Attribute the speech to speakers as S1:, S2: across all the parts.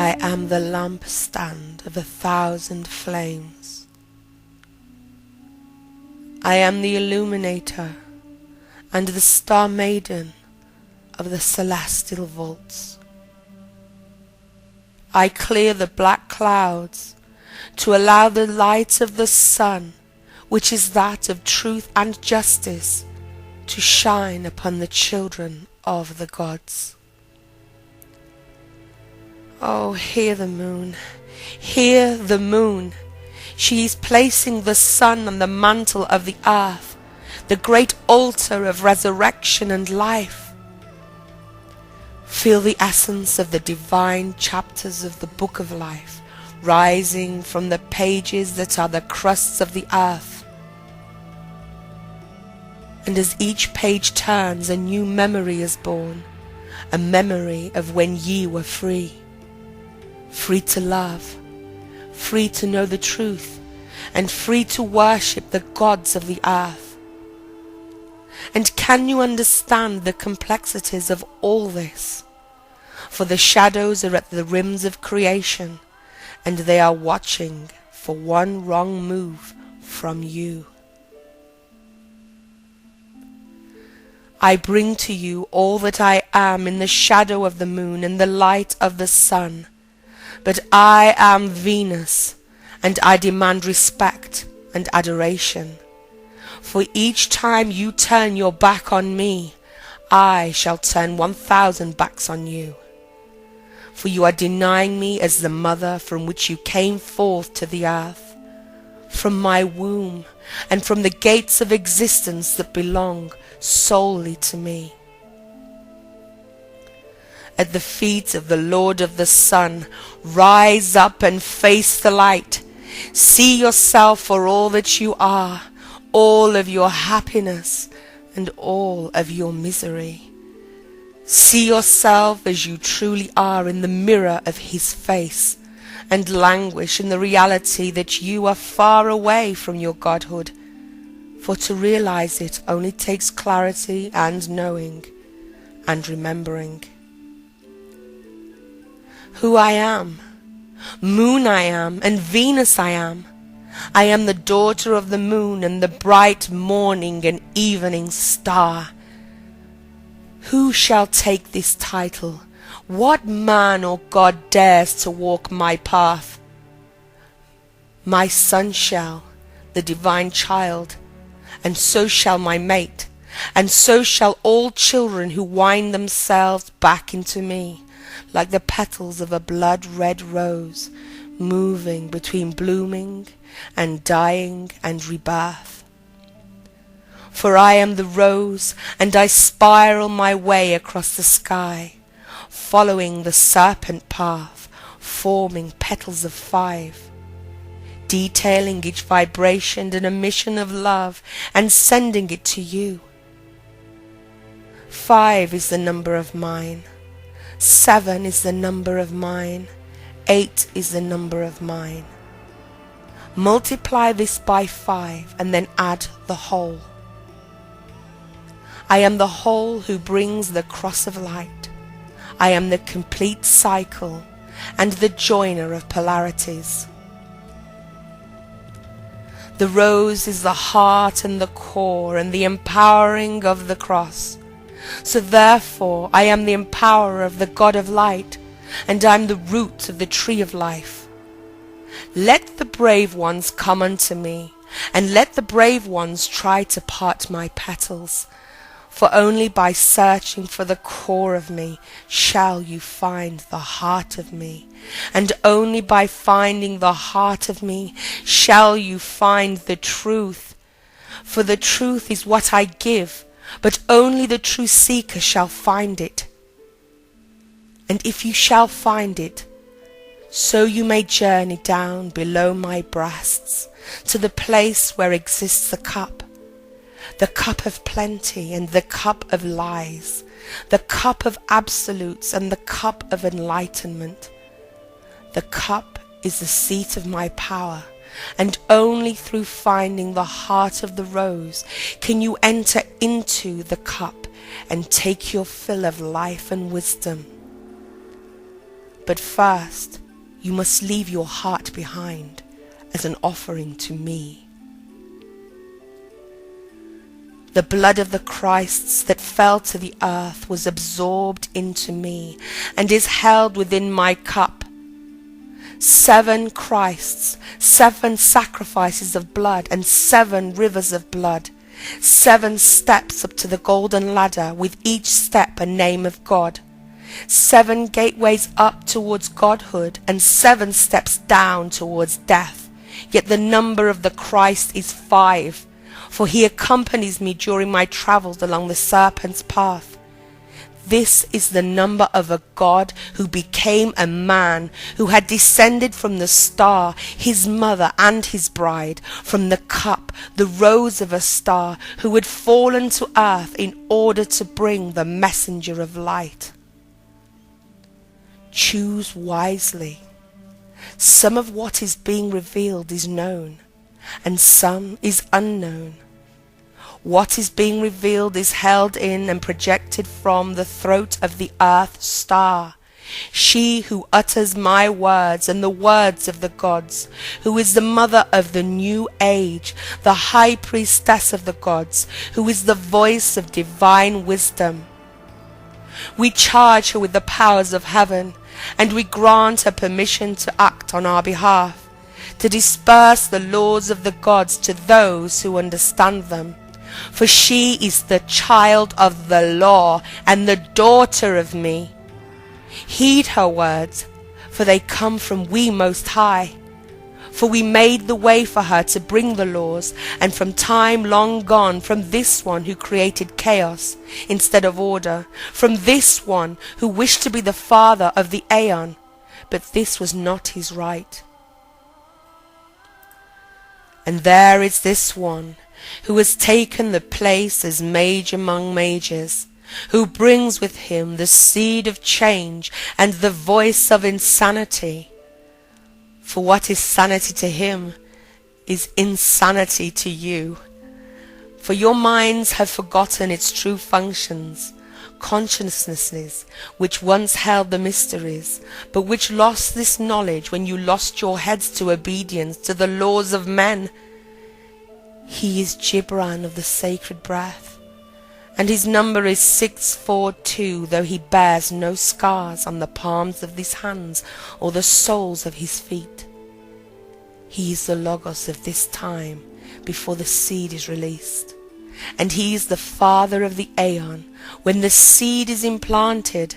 S1: I am the lampstand of 1,000 flames. I am the illuminator and the star maiden of the celestial vaults. I clear the black clouds to allow the light of the sun, which is that of truth and justice, to shine upon the children of the gods. Oh, hear the moon, hear the moon. She is placing the sun on the mantle of the earth, the great altar of resurrection and life. Feel the essence of the divine chapters of the book of life rising from the pages that are the crusts of the earth. And as each page turns, a new memory is born, a memory of when ye were free. Free to love, free to know the truth, and free to worship the gods of the earth. And can you understand the complexities of all this? For the shadows are at the rims of creation, and they are watching for one wrong move from you. I bring to you all that I am in the shadow of the moon and the light of the sun. But I am Venus, and I demand respect and adoration. For each time you turn your back on me, I shall turn 1,000 backs on you. For you are denying me as the mother from which you came forth to the earth, from my womb, and from the gates of existence that belong solely to me. At the feet of the Lord of the Sun, rise up and face the light. See yourself for all that you are, all of your happiness and all of your misery. See yourself as you truly are in the mirror of his face, and languish in the reality that you are far away from your godhood. For to realize it only takes clarity and knowing and remembering. Who I am, moon I am, and Venus I am. I am the daughter of the moon and the bright morning and evening star. Who shall take this title? What man or god dares to walk my path? My son shall, the divine child, and so shall my mate, and so shall all children who wind themselves back into me, like the petals of a blood-red rose, moving between blooming and dying and rebirth. For I am the rose, and I spiral my way across the sky, following the serpent path, forming petals of 5, detailing each vibration and emission of love, and sending it to you. 5 is the number of mine. 7 is the number of mine. 8 is the number of mine. Multiply this by 5 and then add the whole. I am the whole who brings the cross of light. I am the complete cycle and the joiner of polarities. The rose is the heart and the core and the empowering of the cross. So therefore I am the empowerer of the God of light, and I am the root of the tree of life. Let the brave ones come unto me, and let the brave ones try to part my petals. For only by searching for the core of me shall you find the heart of me, and only by finding the heart of me shall you find the truth. For the truth is what I give, but only the true seeker shall find it. And if you shall find it, so you may journey down below my breasts to the place where exists the cup of plenty and the cup of lies, the cup of absolutes and the cup of enlightenment. The cup is the seat of my power, and only through finding the heart of the rose can you enter into the cup and take your fill of life and wisdom. But first, you must leave your heart behind as an offering to me. The blood of the Christs that fell to the earth was absorbed into me and is held within my cup. 7 Christs, 7 sacrifices of blood, and 7 rivers of blood. 7 steps up to the golden ladder, with each step a name of God. 7 gateways up towards godhood, and 7 steps down towards death. Yet the number of the Christ is 5. For he accompanies me during my travels along the serpent's path. This is the number of a God who became a man, who had descended from the star, his mother and his bride, from the cup, the rose of a star, who had fallen to earth in order to bring the messenger of light. Choose wisely. Some of what is being revealed is known, and some is unknown. What is being revealed is held in and projected from the throat of the earth star, she who utters my words and the words of the gods, who is the mother of the new age, the high priestess of the gods, who is the voice of divine wisdom. We charge her with the powers of heaven, and we grant her permission to act on our behalf, to disperse the laws of the gods to those who understand them. For she is the child of the law and the daughter of me. Heed her words, for they come from we Most High. For we made the way for her to bring the laws, and from time long gone, from this one who created chaos instead of order, from this one who wished to be the father of the aeon, but this was not his right. And there is this one who has taken the place as mage among mages, who brings with him the seed of change and the voice of insanity. For what is sanity to him is insanity to you. For your minds have forgotten its true functions, consciousnesses which once held the mysteries, but which lost this knowledge when you lost your heads to obedience to the laws of men. He is Gibran of the sacred breath, and his number is 642, though he bears no scars on the palms of his hands or the soles of his feet. He is the Logos of this time before the seed is released, and he is the father of the aeon when the seed is implanted.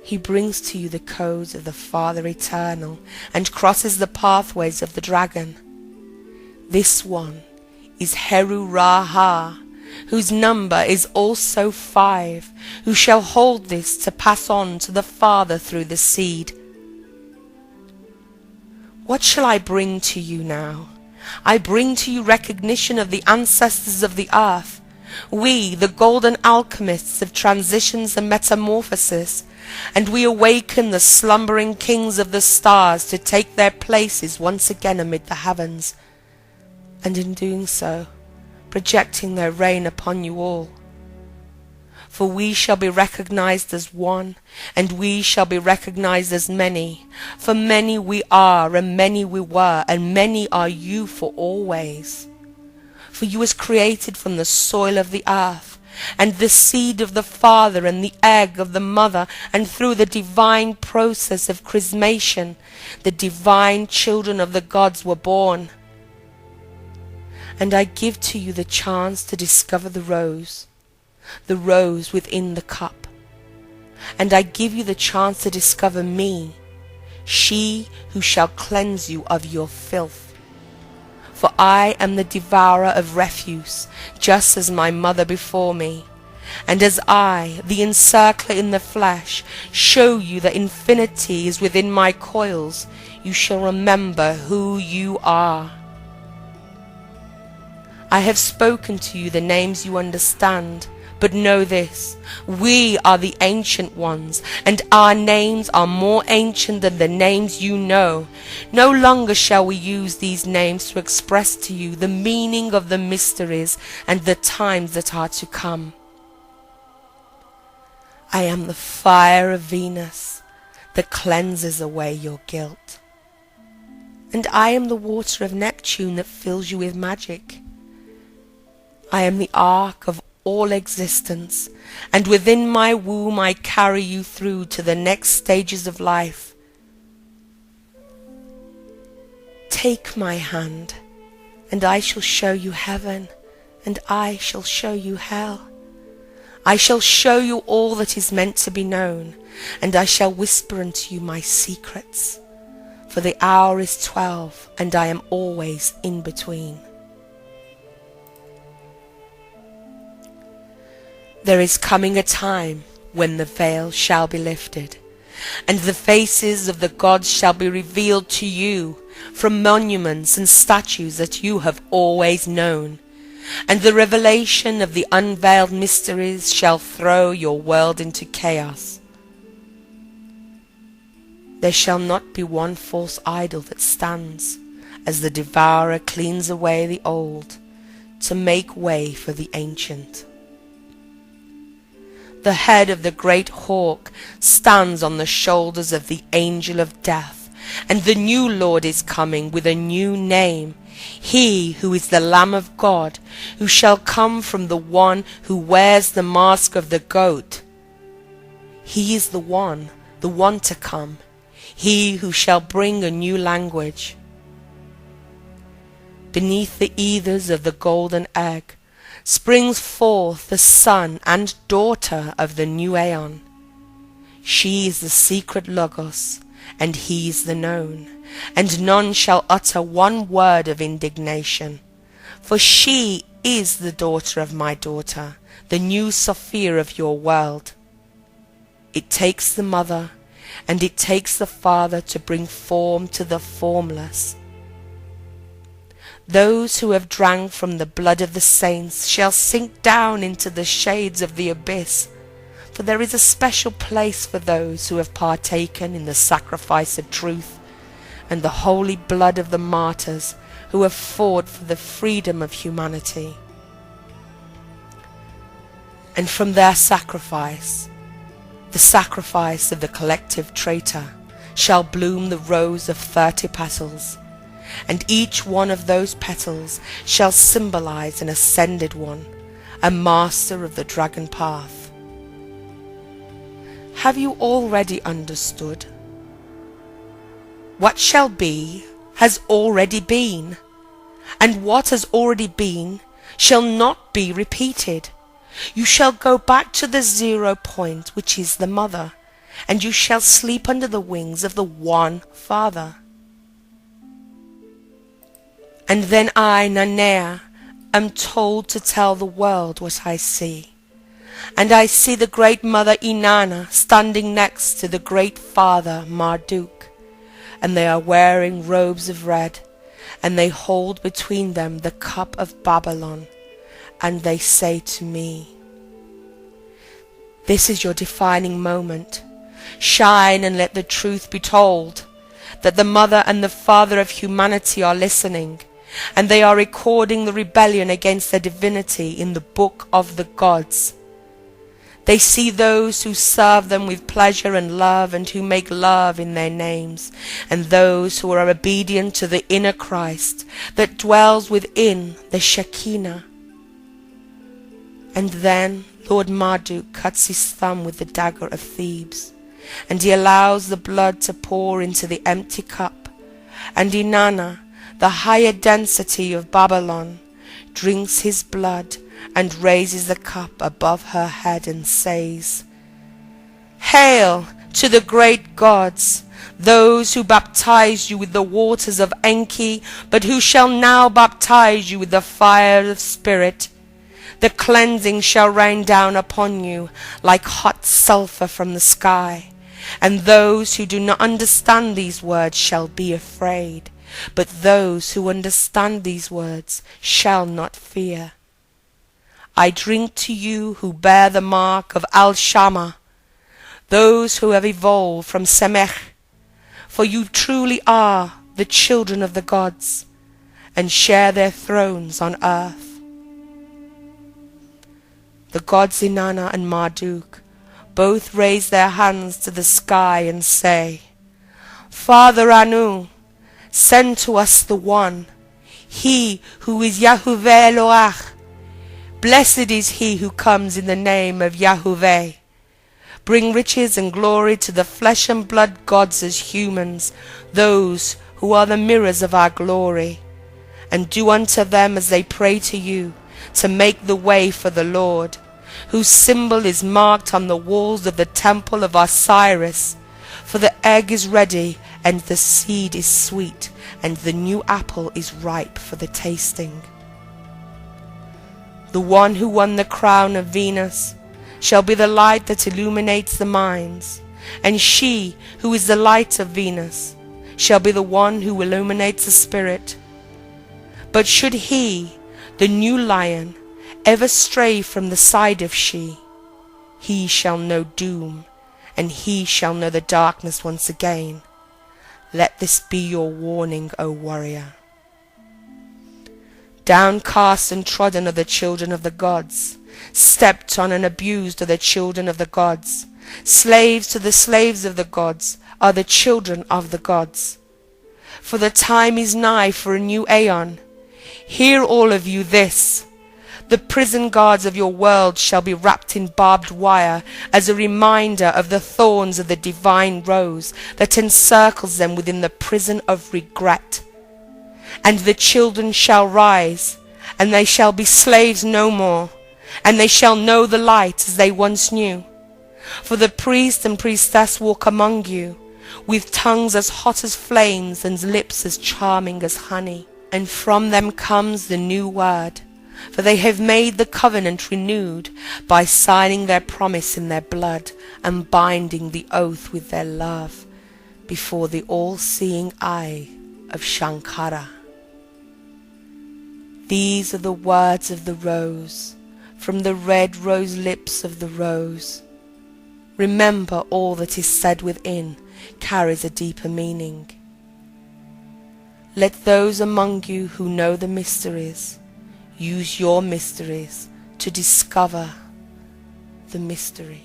S1: He brings to you the codes of the Father Eternal and crosses the pathways of the dragon. This one is Heru Raha, whose number is also 5, who shall hold this to pass on to the Father through the seed. What shall I bring to you now? I bring to you recognition of the ancestors of the earth. We, the golden alchemists of transitions and metamorphosis, and we awaken the slumbering kings of the stars to take their places once again amid the heavens, and in doing so, projecting their reign upon you all. For we shall be recognized as one, and we shall be recognized as many. For many we are, and many we were, and many are you for always. For you was created from the soil of the earth, and the seed of the father and the egg of the mother, and through the divine process of chrismation, the divine children of the gods were born. And I give to you the chance to discover the rose within the cup. And I give you the chance to discover me, she who shall cleanse you of your filth. For I am the devourer of refuse, just as my mother before me. And as I, the encircler in the flesh, show you that infinity is within my coils, you shall remember who you are. I have spoken to you the names you understand, but know this, we are the ancient ones, and our names are more ancient than the names you know. No longer shall we use these names to express to you the meaning of the mysteries and the times that are to come. I am the fire of Venus, that cleanses away your guilt. And I am the water of Neptune that fills you with magic. I am the ark of all existence, and within my womb I carry you through to the next stages of life. Take my hand, and I shall show you heaven, and I shall show you hell. I shall show you all that is meant to be known, and I shall whisper unto you my secrets. For the hour is 12, and I am always in between. There is coming a time when the veil shall be lifted, and the faces of the gods shall be revealed to you from monuments and statues that you have always known, and the revelation of the unveiled mysteries shall throw your world into chaos. There shall not be one false idol that stands, as the devourer cleans away the old, to make way for the ancient. The head of the great hawk stands on the shoulders of the angel of death, and the new Lord is coming with a new name, he who is the Lamb of God, who shall come from the one who wears the mask of the goat. He is the one to come, he who shall bring a new language. Beneath the ethers of the golden egg springs forth the son and daughter of the new Aeon. She is the secret Logos, and he is the known, and none shall utter one word of indignation. For she is the daughter of my daughter, the new Sophia of your world. It takes the mother, and it takes the father to bring form to the formless. Those who have drank from the blood of the saints shall sink down into the shades of the abyss, for there is a special place for those who have partaken in the sacrifice of truth and the holy blood of the martyrs who have fought for the freedom of humanity. And from their sacrifice, the sacrifice of the collective traitor, shall bloom the rose of 30 petals, and each one of those petals shall symbolize an ascended one, a master of the dragon path. Have you already understood? What shall be has already been, and what has already been shall not be repeated. You shall go back to the 0 point, which is the mother, and you shall sleep under the wings of the one Father. And then I, Nanea, am told to tell the world what I see. And I see the great mother Inanna standing next to the great father Marduk, and they are wearing robes of red, and they hold between them the cup of Babalon, and they say to me, "This is your defining moment. Shine and let the truth be told, that the mother and the father of humanity are listening, and they are recording the rebellion against their divinity in the book of the gods. They see those who serve them with pleasure and love, and who make love in their names, and those who are obedient to the inner Christ that dwells within the Shekinah." And then Lord Marduk cuts his thumb with the dagger of Thebes, and he allows the blood to pour into the empty cup, and Inanna, the higher density of Babalon, drinks his blood and raises the cup above her head and says, "Hail to the great gods, those who baptized you with the waters of Enki, but who shall now baptize you with the fire of spirit. The cleansing shall rain down upon you like hot sulphur from the sky, and those who do not understand these words shall be afraid, but those who understand these words shall not fear. I drink to you who bear the mark of Al-Shammah, those who have evolved from Semech, for you truly are the children of the gods, and share their thrones on earth." The gods Inanna and Marduk both raise their hands to the sky and say, Father Anu, send to us the one, he who is Yahuwah Eloach. Blessed is he who comes in the name of Yahuwah. Bring riches and glory to the flesh and blood gods as humans, those who are the mirrors of our glory. And do unto them as they pray to you, to make the way for the Lord, whose symbol is marked on the walls of the temple of Osiris. For the egg is ready, and the seed is sweet, and the new apple is ripe for the tasting. The one who won the crown of Venus shall be the light that illuminates the minds, and she who is the light of Venus shall be the one who illuminates the spirit. But should he, the new lion, ever stray from the side of she, he shall know doom, and he shall know the darkness once again. Let this be your warning, O warrior. Downcast and trodden are the children of the gods, stepped on and abused are the children of the gods. Slaves to the slaves of the gods are the children of the gods. For the time is nigh for a new aeon. Hear all of you this. The prison guards of your world shall be wrapped in barbed wire as a reminder of the thorns of the divine rose that encircles them within the prison of regret. And the children shall rise, and they shall be slaves no more, and they shall know the light as they once knew. For the priest and priestess walk among you, with tongues as hot as flames and lips as charming as honey. And from them comes the new word, for they have made the covenant renewed by signing their promise in their blood and binding the oath with their love before the all-seeing eye of Shankara. These are the words of the rose, from the red rose lips of the rose. Remember, all that is said within carries a deeper meaning. Let those among you who know the mysteries use your mysteries to discover the mystery.